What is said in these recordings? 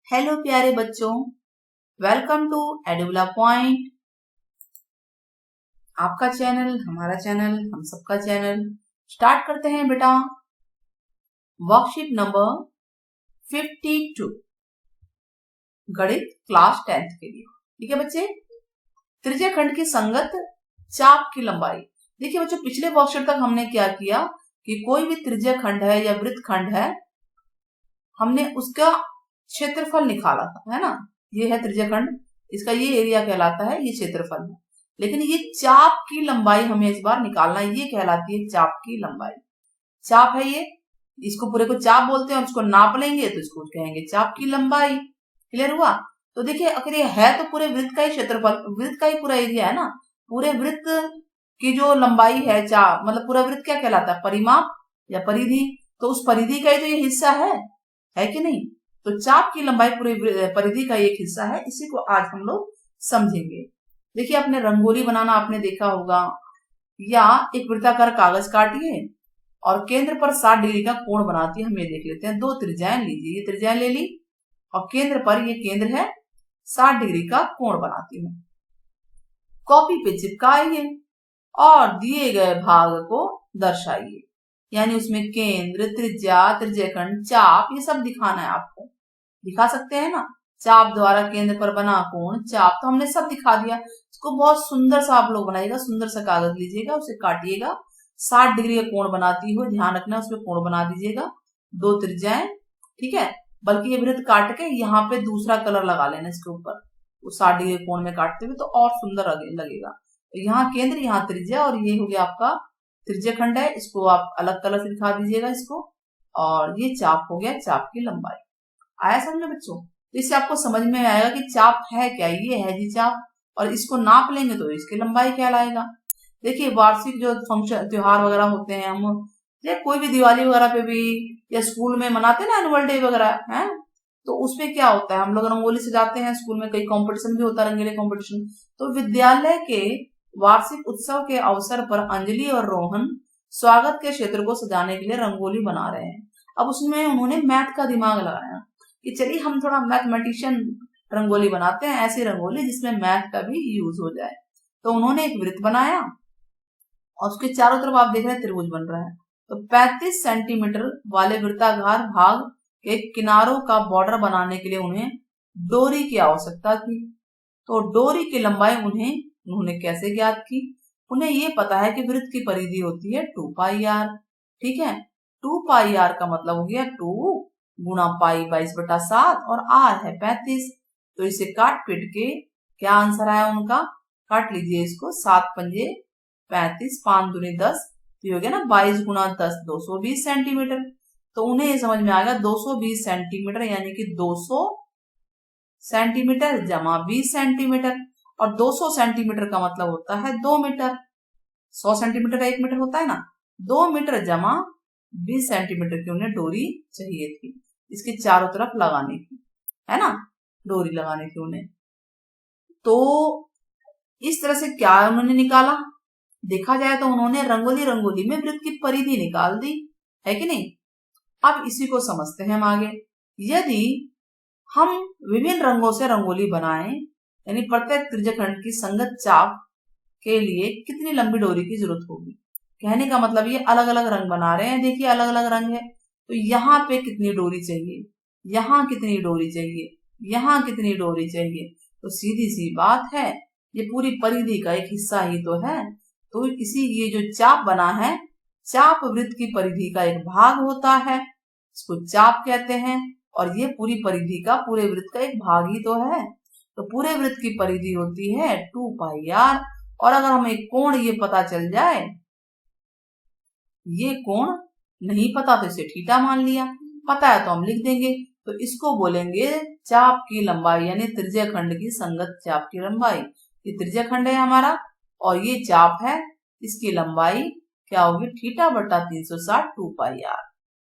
Hello प्यारे बच्चों, welcome to एडुला point. आपका चैनल, हमारा चैनल, हम सबका चैनल। स्टार्ट करते हैं बेटा। वर्कशीट नंबर 52, गणित क्लास 10th के लिए। ठीक है बच्चे, त्रिज्या खंड की संगत चाप की लंबाई। देखिए बच्चों, पिछले वर्कशीट तक हमने क्या किया कि कोई भी त्रिज्या खंड है या वृत्त खंड है, हमने उसका क्षेत्रफल निकाला था, है ना। ये है त्रिज्या खंड, इसका ये एरिया कहलाता है, ये क्षेत्रफल है। लेकिन ये चाप की लंबाई हमें इस बार निकालना है, ये कहलाती है चाप की लंबाई। चाप है ये, इसको पूरे को चाप बोलते हैं और इसको नाप लेंगे तो इसको कहेंगे चाप की लंबाई। क्लियर हुआ? तो देखिए, अगर ये है तो पूरे वृत्त का ही क्षेत्रफल, वृत्त का ही पूरा एरिया है ना। पूरे वृत्त की जो लंबाई है चाप, मतलब पूरा वृत्त क्या कहलाता है? परिमाप या परिधि। तो उस परिधि का ही तो ये हिस्सा है कि नहीं? तो चाप की लंबाई पूरे परिधि का एक हिस्सा है। इसी को आज हम लोग समझेंगे। देखिए, आपने रंगोली बनाना आपने देखा होगा, या एक वृत्ताकार कागज काटिए और केंद्र पर 60 डिग्री का कोण बनाती है। हम ये देख लेते हैं। दो त्रिज्याएं लीजिए, ये त्रिज्याएं ले ली और केंद्र पर, ये केंद्र है, 60 डिग्री का कोण बनाती है। कॉपी पे चिपकाइए और दिए गए भाग को दर्शाइए, यानी उसमें केंद्र, त्रिज्या, त्रिज्यखंड, चाप, ये सब दिखाना है आपको। दिखा सकते हैं ना। चाप द्वारा केंद्र पर बना कोण, चाप, तो हमने सब दिखा दिया। इसको बहुत सुंदर सा आप लोग बनाइएगा। सुंदर सा कागज लीजिएगा, उसे काटिएगा। 60 डिग्री का कोण बनाती हुई, ध्यान रखना उसमें कोण बना दीजिएगा। दो त्रिज्याएं, ठीक है। बल्कि ये वृत्त काट के यहाँ पे दूसरा कलर लगा लेना इसके ऊपर, उस 60 डिग्री कोण में काटते हुए, तो और सुंदर लगेगा। तो यहाँ केंद्र, यहाँ त्रिज्या, और ये हो गया आपका त्रिज्यखंड है। इसको आप अलग कलर से दिखा दीजिएगा इसको। और ये चाप हो गया, चाप की लंबाई। आया समझ में बच्चों? तो इससे आपको समझ में आएगा कि चाप है क्या। ये है जी चाप, और इसको नाप लेंगे तो इसकी लंबाई कहलाएगा। देखिए, वार्षिक जो फंक्शन, त्योहार वगैरह होते हैं, हम या कोई भी दिवाली वगैरह पे भी, या स्कूल में मनाते हैं ना एनुअल डे वगैरह, है, तो उसमें क्या होता है, हम लोग रंगोली सजाते हैं। स्कूल में कई कंपटीशन भी होता है, रंगीले कंपटीशन। तो विद्यालय के वार्षिक उत्सव के अवसर पर अंजलि और रोहन स्वागत के क्षेत्र को सजाने के लिए रंगोली बना रहे हैं। अब उसमें उन्होंने मैथ का दिमाग लगाया कि चलिए हम थोड़ा मैथमेटिशियन रंगोली बनाते हैं, ऐसी रंगोली जिसमें मैथ का भी यूज हो जाए। तो उन्होंने एक वृत्त बनाया और उसके चारों तरफ आप देख रहे हैं त्रिभुज बन रहा है। तो 35 सेंटीमीटर वाले वृत्ताकार भाग के किनारों का बॉर्डर बनाने के लिए उन्हें डोरी की आवश्यकता थी। तो डोरी की लंबाई उन्होंने कैसे ज्ञात की? उन्हें ये पता है कि वृत्त की परिधि होती है 2 पाई आर। ठीक है, 2 पाई आर का मतलब हो गया 2 गुणा पाई 22/7 और आर है 35। तो इसे काट पीट के क्या आंसर आया उनका? काट लीजिए इसको। 7 पंजे 35, 5 दूनी 10, तो हो गया ना 22 गुणा 10, 220 सेंटीमीटर। तो उन्हें ये समझ में आ गया 220 सेंटीमीटर, यानी कि 200 सेंटीमीटर जमा 20 सेंटीमीटर। और 200 सेंटीमीटर का मतलब होता है 2 मीटर। 100 सेंटीमीटर 1 मीटर होता है ना। 2 मीटर जमा 20 सेंटीमीटर की उन्हें डोरी चाहिए थी, इसके चारों तरफ लगाने की, है ना, डोरी लगाने की उन्हें। तो इस तरह से क्या उन्होंने निकाला? देखा जाए तो उन्होंने रंगोली में वृत्त की परिधि निकाल दी, है कि नहीं। अब इसी को समझते हैं हम आगे। यदि हम विभिन्न रंगों से रंगोली बनाएं, यानी प्रत्येक त्रिज्यखंड की संगत चाप के लिए कितनी लंबी डोरी की जरूरत होगी। कहने का मतलब ये अलग अलग रंग बना रहे हैं। देखिए, अलग अलग रंग है, तो यहाँ पे कितनी डोरी चाहिए, यहाँ कितनी डोरी चाहिए, यहाँ कितनी डोरी चाहिए। तो सीधी सी बात है, ये पूरी परिधि का एक हिस्सा ही तो है। तो इसी, ये जो चाप बना है, चाप वृत्त की परिधि का एक भाग होता है, इसको चाप कहते हैं। और ये पूरी परिधि का, पूरे वृत्त का एक भाग ही तो है। तो पूरे वृत्त की परिधि होती है 2 पाई आर। और अगर हमें कोण ये पता चल जाए, ये कोण नहीं पता तो इसे थीटा मान लिया, पता है तो हम लिख देंगे। तो इसको बोलेंगे चाप की लंबाई, यानी त्रिज्यखंड की संगत चाप की लंबाई। ये त्रिज्यखंड है हमारा और ये चाप है, इसकी लंबाई क्या होगी? θ/360 2 पाई आर।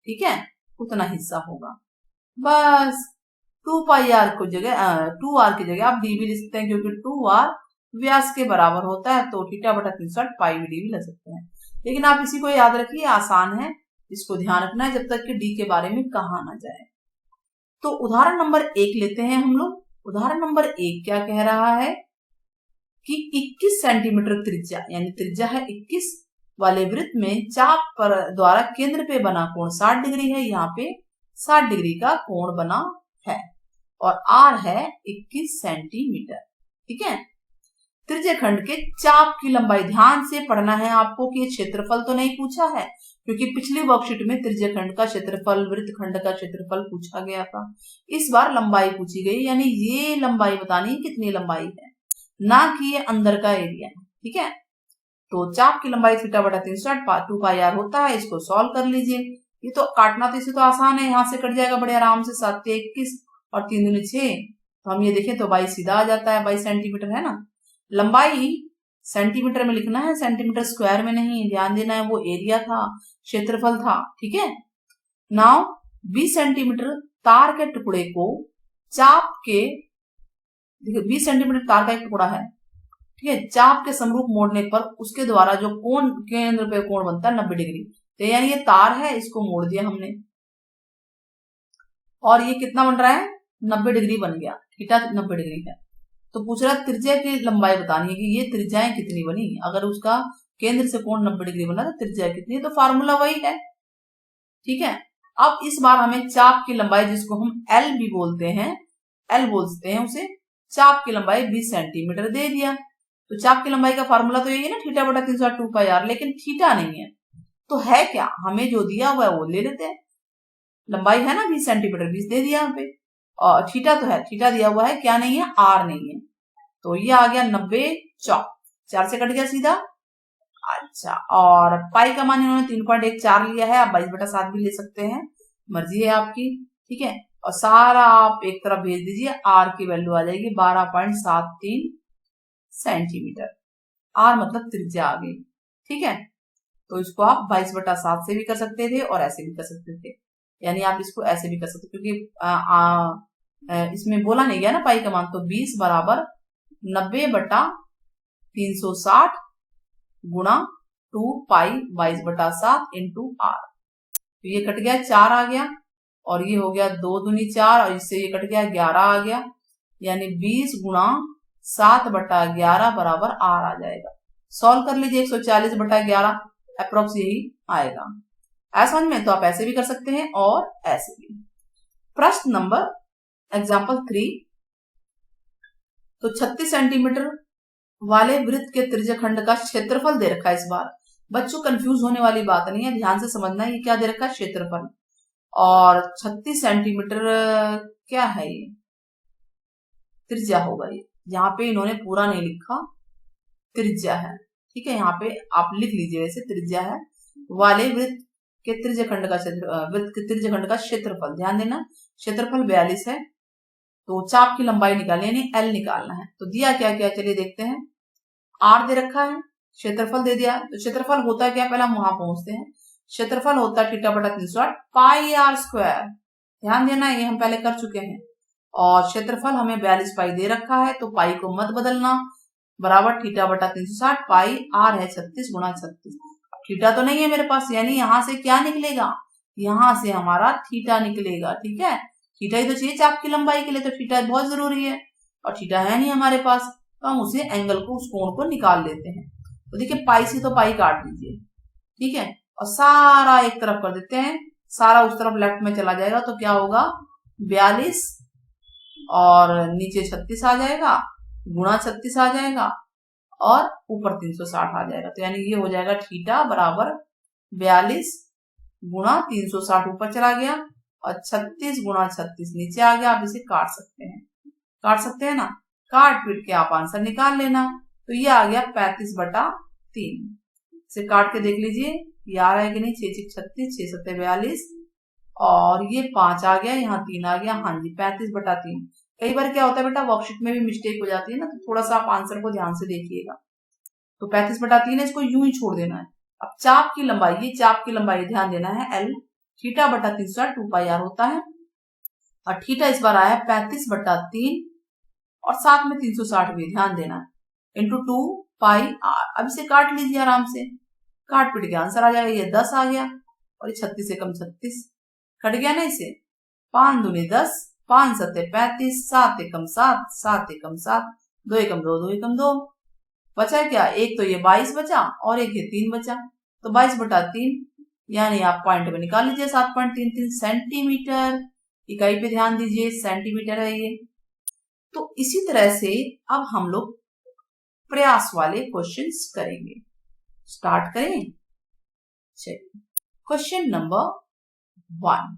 ठीक है, उतना हिस्सा होगा। बस 2 पाई आर को जगह 2 आर की जगह आप डी भी लिख सकते हैं, क्योंकि 2 आर व्यास के बराबर होता है। तो θ/360 पाई भी डी भी लिख सकते हैं। लेकिन आप इसी को याद रखिए, आसान है, इसको ध्यान रखना है जब तक कि डी के बारे में कहा ना जाए। तो उदाहरण नंबर 1 लेते हैं हम लोग। उदाहरण नंबर 1 क्या कह रहा है कि 21 सेंटीमीटर त्रिज्या, यानी त्रिज्या है 21 वाले वृत्त में चाप पर द्वारा केंद्र पे बना कोण 60 डिग्री है। यहाँ पे 60 डिग्री का कोण बना है और आर है 21 सेंटीमीटर। ठीक है, त्रिज्य खंड के चाप की लंबाई ध्यान से पढ़ना है आपको कि ये क्षेत्रफल तो नहीं पूछा है, क्योंकि पिछली वर्कशीट में त्रिज्य खंड का क्षेत्रफल, वृत्त खंड का क्षेत्रफल पूछा गया था। इस बार लंबाई पूछी गई, यानी ये लंबाई बतानी कितनी लंबाई है, ना कि ये अंदर का एरिया है। ठीक है, तो चाप की लंबाई थीटा बटा 360 2 पाई आर होता है। इसको सॉल्व कर लीजिए। ये तो काटना तो इसे तो आसान है, यहाँ से कट जाएगा बड़े आराम से। 7 से 21 और 3 दूनी 6, तो हम ये देखें तो 22 सीधा आ जाता है, 22 सेंटीमीटर है ना। लंबाई सेंटीमीटर में लिखना है, सेंटीमीटर स्क्वायर में नहीं, ध्यान देना है, वो एरिया था, क्षेत्रफल था। ठीक है, नाउ 20 सेंटीमीटर तार के टुकड़े को चाप के, देखिए 20 सेंटीमीटर तार का एक टुकड़ा है, ठीक है, चाप के समरूप मोड़ने पर उसके द्वारा जो कोण, केंद्र पे कोण बनता है 90 डिग्री। तो यानी ये तार है, इसको मोड़ दिया हमने और ये कितना बन रहा है, 90 डिग्री बन गया, थीटा 90 डिग्री है। तो पूछ रहा है त्रिज्या की लंबाई बतानी है कि ये त्रिज्याएं कितनी बनी। अगर उसका केंद्र से कोण 90 डिग्री बना तो त्रिज्या कितनी है, तो फार्मूला वही है। ठीक है, अब इस बार हमें चाप की लंबाई, जिसको हम एल भी बोलते हैं, एल बोलते हैं उसे, चाप की लंबाई 20 सेंटीमीटर दे दिया। तो चाप की लंबाई का फार्मूला तो यही है ना, थीटा बटा 360 2 पाई आर, लेकिन थीटा नहीं है तो है क्या, हमें जो दिया हुआ है वो ले लेते हैं। लंबाई है ना 20 सेंटीमीटर, 20 दे दिया यहाँ पे, और थीटा तो है, थीटा दिया हुआ है, क्या नहीं है, आर नहीं है। तो ये आ गया 90 चौक, 4 से कट गया सीधा। अच्छा, और पाई का मान इन्होंने 3.14 लिया है, आप 22/7 भी ले सकते हैं, मर्जी है आपकी। ठीक है, और सारा आप एक तरफ भेज दीजिए, आर की वैल्यू आ जाएगी 12.73 सेंटीमीटर। आर मतलब त्रिज्या आ गई। ठीक है, तो इसको आप 22/7 से भी कर सकते थे और ऐसे भी कर सकते थे, यानी आप इसको ऐसे भी कर सकते, क्योंकि इसमें बोला नहीं गया ना पाई का मान। तो 20 बराबर 90/360 गुणा 2 पाई 22/7 इंटू आर। तो ये कट गया, 4 आ गया, और ये हो गया 2 दूनी 4, और इससे ये कट गया 11 आ गया, यानी 20 गुणा 7/11 बराबर आर आ जाएगा। सॉल्व कर लीजिए, 140/11 अप्रोक्स यही आएगा। ऐसा समझ में, तो आप ऐसे भी कर सकते हैं और ऐसे भी। प्रश्न नंबर एग्जाम्पल 3, तो 36 सेंटीमीटर वाले वृत्त के त्रिज्य खंड का क्षेत्रफल दे रखा है। इस बार बच्चों कंफ्यूज होने वाली बात नहीं है, ध्यान से समझना है, ये क्या दे रखा है, क्षेत्रफल। और 36 सेंटीमीटर क्या है, ये त्रिज्या होगा। ये यहाँ पे इन्होंने पूरा नहीं लिखा, त्रिज्या है। ठीक है, यहाँ पे आप लिख लीजिए, वैसे त्रिज्या है वाले वृत्त के त्रिज्य खंड का वृत्त के त्रिज्य खंड का क्षेत्रफल। ध्यान देना, क्षेत्रफल 42 है, तो चाप की लंबाई निकालनी, यानी एल निकालना है। तो दिया क्या क्या, चलिए देखते हैं। आर दे रखा है, क्षेत्रफल दे दिया, तो क्षेत्रफल होता क्या, पहले हम वहां पहुंचते हैं। क्षेत्रफल होता है थीटा बटा 360 पाई आर स्क्वायर। ध्यान देना, ये हम पहले कर चुके हैं। और क्षेत्रफल हमें 42 पाई दे रखा है, तो पाई को मत बदलना, बराबर थीटा बटा 360 पाई आर है 36 गुणा 36। थीटा तो नहीं है मेरे पास, यानी यहां से क्या निकलेगा, यहां से हमारा थीटा निकलेगा। ठीक है, थीटा ही तो चाहिए चाप की लंबाई के लिए, तो थीटा बहुत जरूरी है, और थीटा है नहीं हमारे पास, तो हम उसे एंगल को, उस कोण को निकाल लेते हैं। तो देखिए पाई से तो पाई काट दीजिए। ठीक है, और सारा एक तरफ कर देते हैं, सारा उस तरफ लेफ्ट में चला जाएगा, तो क्या होगा 42 और नीचे 36 आ जाएगा, गुणा 36 आ जाएगा, और ऊपर 360 आ जाएगा। तो यानी ये हो जाएगा थीटा बराबर 42 गुणा 360 ऊपर चला गया, और 36 गुणा 36 नीचे आ गया। आप इसे काट सकते हैं, काट सकते हैं ना, काट पीट के आप आंसर निकाल लेना। तो ये आ गया 35/3। इसे काट के देख लीजिए, ये आ रहा है कि नहीं, 6 36, 6 7 42, और ये 5 आ गया, यहाँ 3 आ गया। हाँ जी, 35/3। कई बार क्या होता है बेटा, वर्कशीट में भी मिस्टेक हो जाती है ना, तो थोड़ा सा आप आंसर को ध्यान से देखिएगा। तो 35/3 है, इसको यूं ही छोड़ देना है। अब चाप की लंबाई, ये चाप की लंबाई ध्यान देना है, एल थीटा बटा 360 2 पाई आर होता है, और थीटा इस बार आया 35/3, और साथ में 360 भी ध्यान देना, इंटू 2 पाई आर। अब इसे काट लीजिए आराम से, काट पीट के आंसर आ जाएगा। ये 10 आ गया, और ये 36 से कम 36 कट गया ना, इसे 5 दूनी 10, 5 सत्ते 35, 7 एकम 7, 7 एकम 7, 2 एकम 2, 2 एकम 2, बचा क्या? एक तो ये 22 बचा और एक ये 3 बचा, तो 22/3 यानी आप पॉइंट में निकाल लीजिए 7.33 सेंटीमीटर। इकाई पे ध्यान दीजिए, सेंटीमीटर है ये। तो इसी तरह से अब हम लोग प्रयास वाले क्वेश्चंस करेंगे। स्टार्ट करें। चलिए, क्वेश्चन नंबर 1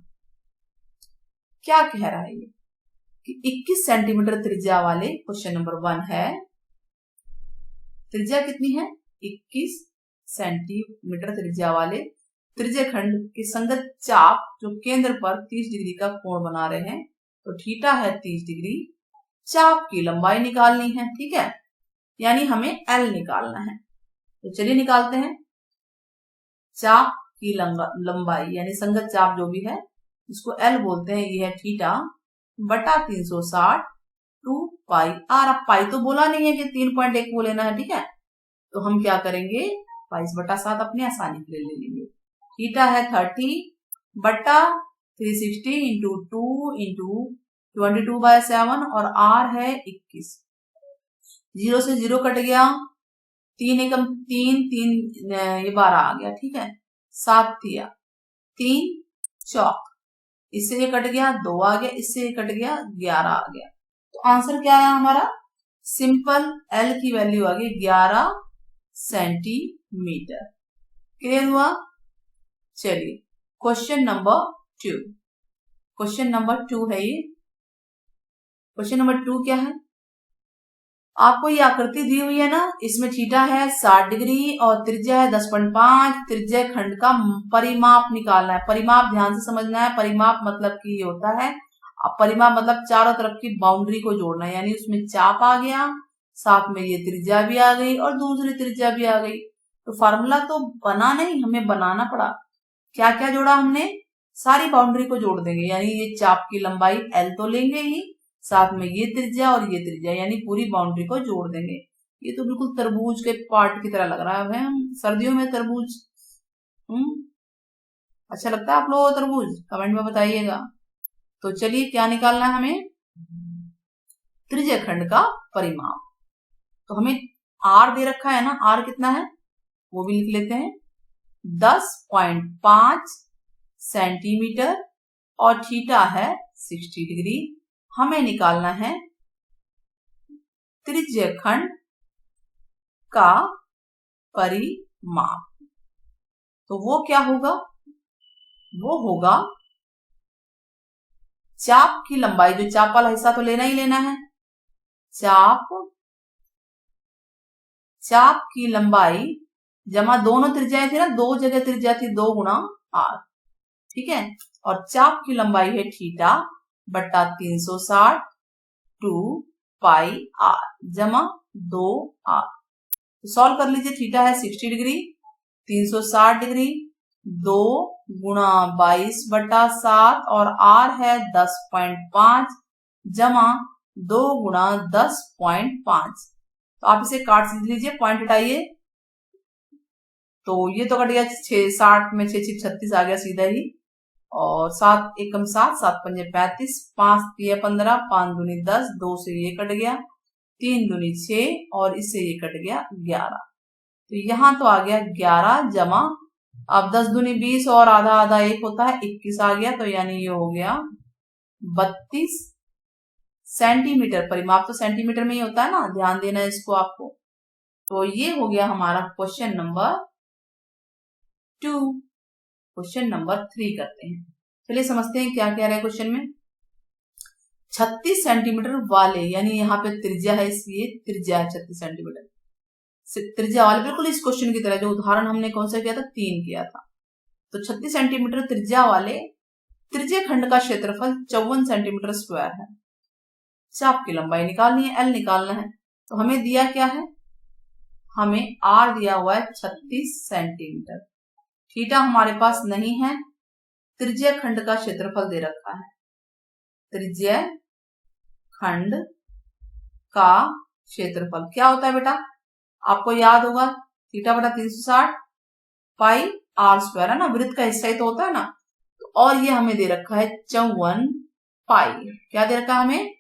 क्या कह रहा है ये कि 21 सेंटीमीटर त्रिज्या वाले क्वेश्चन नंबर 1 है। त्रिज्या कितनी है? 21 सेंटीमीटर त्रिज्या वाले त्रिज्य खंड के संगत चाप जो केंद्र पर 30 डिग्री का कोण बना रहे हैं, तो थीटा है 30 डिग्री। चाप की लंबाई निकालनी है, ठीक है, यानी हमें एल निकालना है। तो चलिए निकालते हैं। चाप की लंबाई यानी संगत चाप जो भी है इसको एल बोलते हैं, ये है थीटा बटा 360 2 पाई आर। अब पाई तो बोला नहीं है कि 3.1 को लेना है, ठीक है, तो हम क्या करेंगे 22/7 अपनी आसानी के लिए ले लेंगे। थीटा है 30 बटा 360 इंटू 2 इंटू 22/7 और आर है 21। 0 से 0 कट गया, 3 एकम 3 3 ये 12 आ गया, ठीक है, 7 दिया 3 चौक, इससे ये कट गया 2 आ गया, इससे ये कट गया 11 आ गया। तो आंसर क्या आया हमारा? सिंपल एल की वैल्यू आ गई 11 सेंटीमीटर। क्लियर हुआ? चलिए क्वेश्चन नंबर 2। क्वेश्चन नंबर 2 है ये। क्वेश्चन नंबर 2 क्या है? आपको ये आकृति दी हुई है ना, इसमें थीटा है 60 डिग्री और त्रिज्या है 10.5। त्रिज्या खंड का परिमाप निकालना है। परिमाप ध्यान से समझना है। परिमाप मतलब कि ये होता है, अब परिमाप मतलब चारों तरफ की बाउंड्री को जोड़ना है, यानी उसमें चाप आ गया, साथ में ये त्रिज्या भी आ गई और दूसरी त्रिज्या भी आ गई। तो फार्मूला तो बना नहीं, हमें बनाना पड़ा। क्या क्या जोड़ा हमने? सारी बाउंड्री को जोड़ देंगे, यानी ये चाप की लंबाई एल तो लेंगे ही, साथ में ये त्रिज्या और ये त्रिज्या, यानी पूरी बाउंड्री को जोड़ देंगे। ये तो बिल्कुल तरबूज के पार्ट की तरह लग रहा है। हम सर्दियों में तरबूज अच्छा लगता है आप लोगों को तरबूज? कमेंट में बताइएगा। तो चलिए क्या निकालना है हमें? त्रिज्य खंड का परिमाप। तो हमें आर दे रखा है ना, आर कितना है वो भी लिख लेते हैं, 10.5 सेंटीमीटर और थीटा है 60 डिग्री। हमें निकालना है त्रिज्य खंड का परिमाप। तो वो क्या होगा? वो होगा चाप की लंबाई, जो चाप वाला हिस्सा तो लेना ही लेना है, चाप की लंबाई जमा दोनों त्रिज्याएं थी ना, 2 जगह त्रिज्या थी, 2 गुणा आर, ठीक है, और चाप की लंबाई है थीटा बटा 360 2 पाई आर जमा 2 आर। तो सॉल्व कर लीजिए। थीटा है 60 डिग्री, 360 डिग्री, 2 गुणा 22/7 और आर है 10.5 जमा 2 गुणा 10.5। तो आप इसे काट लीजिए, पॉइंट हटाइए। तो ये तो कट गया, 60 में 6 36 आ गया सीधा ही, और 7 एकम 7, 7 पंजे 35, 5 तिया 15, 5 दूनी 10, 2 से ये कट गया, 3 दूनी 6 और इससे ये कट गया 11। तो यहाँ तो आ गया 11 जमा, अब 10 दूनी 20 और आधा आधा 1 होता है, 21 आ गया। तो यानी ये हो गया 32 सेंटीमीटर। परिमाप तो सेंटीमीटर में ही होता है ना, ध्यान देना है इसको आपको। तो ये हो गया हमारा क्वेश्चन नंबर 2। क्वेश्चन नंबर 3 करते हैं। चलिए समझते हैं क्या कह रहे हैं क्वेश्चन में। 36 सेंटीमीटर वाले, यानी यहाँ पे त्रिज्या है, इसलिए त्रिज्या है 36 सेंटीमीटर त्रिज्या वाले, बिल्कुल इस क्वेश्चन की तरह, जो उदाहरण हमने कौन सा किया था, 3 किया था। तो 36 सेंटीमीटर त्रिज्या वाले त्रिज्य खंड का क्षेत्रफल 54 सेंटीमीटर स्क्वायर है। चाप की लंबाई निकालनी है, एल निकालना है। तो हमें दिया क्या है? हमें आर दिया हुआ है 36 सेंटीमीटर। थीटा हमारे पास नहीं है, त्रिज्य खंड का क्षेत्रफल दे रखा है। त्रिज्य खंड का क्षेत्रफल क्या होता है बेटा? आपको याद होगा, थीटा बटा 360 पाई आर स्क्वायर है ना, वृत्त का हिस्सा ही तो होता है ना। तो और ये हमें दे रखा है 54 पाई। क्या दे रखा है हमें?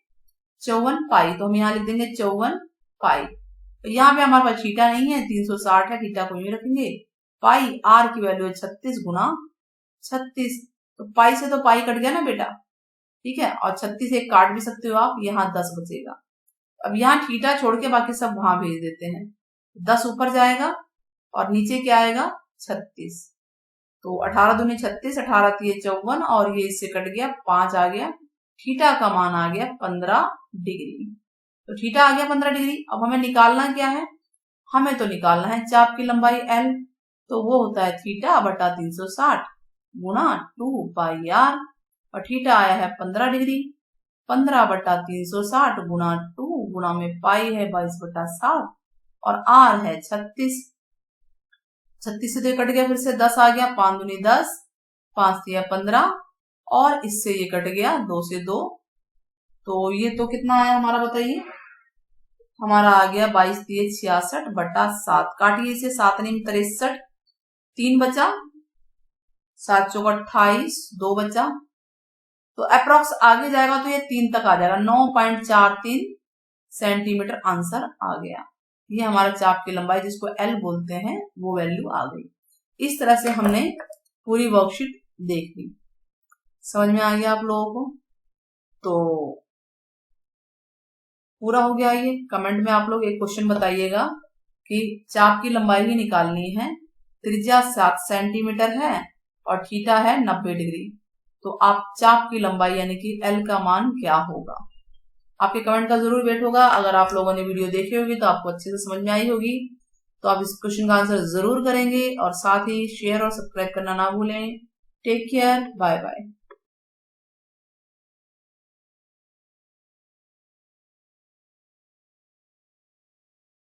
54 पाई। तो हम यहाँ लिख देंगे 54 पाई। तो यहाँ पे हमारे पास थीटा नहीं है, 360 है, थीटा को नहीं रखेंगे। पाई आर की वैल्यू है 36 गुना 36। तो पाई से तो पाई कट गया ना बेटा, ठीक है। और 36 एक काट भी सकते हो आप, यहाँ 10 बचेगा। अब यहाँ थीटा छोड़ के बाकी सब वहां भेज देते हैं। 10 ऊपर जाएगा और नीचे क्या आएगा? 36। तो 18 दूनी 36, 18 तिये 54 और ये इससे कट गया, 5 आ गया। थीटा का मान आ गया 15 डिग्री। तो थीटा आ गया 15 डिग्री। अब हमें निकालना क्या है? हमें तो निकालना है चाप की लंबाई L। तो वो होता है थीटा बटा 360 गुना 2 पाई आर। और थीटा आया है 15 डिग्री। 15 बटा 360 गुना 2 गुना में पाई है 22 बटा 7 और आर है 36। 36 से तो कट गया, फिर से 10 आ गया, 5 दूनी 10, 5 तिया 15 और इससे ये कट गया 2 से 2। तो ये तो कितना आया हमारा बताइए? हमारा आ गया 22 तिये 66 बटा 7। काटिए इसे, 7 नहीं 63, 3 बचा, 7 चौक 28, 2 बचा। तो अप्रोक्स आगे जाएगा तो ये 3 तक आ जाएगा। 9.43 सेंटीमीटर आंसर आ गया। ये हमारा चाप की लंबाई जिसको L बोलते हैं वो वैल्यू आ गई। इस तरह से हमने पूरी वर्कशीट देख ली। समझ में आ गया आप लोगों को? तो पूरा हो गया ये। कमेंट में आप लोग एक क्वेश्चन बताइएगा कि चाप की लंबाई ही निकालनी है, त्रिज्या 7 सेंटीमीटर है और थीटा है 90 डिग्री। तो आप चाप की लंबाई यानी कि L का मान क्या होगा? आपके कमेंट का जरूर वेट होगा। अगर आप लोगों ने वीडियो देखी होगी तो आपको अच्छे से समझ में आई होगी, तो आप इस क्वेश्चन का आंसर जरूर करेंगे और साथ ही शेयर और सब्सक्राइब करना ना भूलें। Take care, bye bye.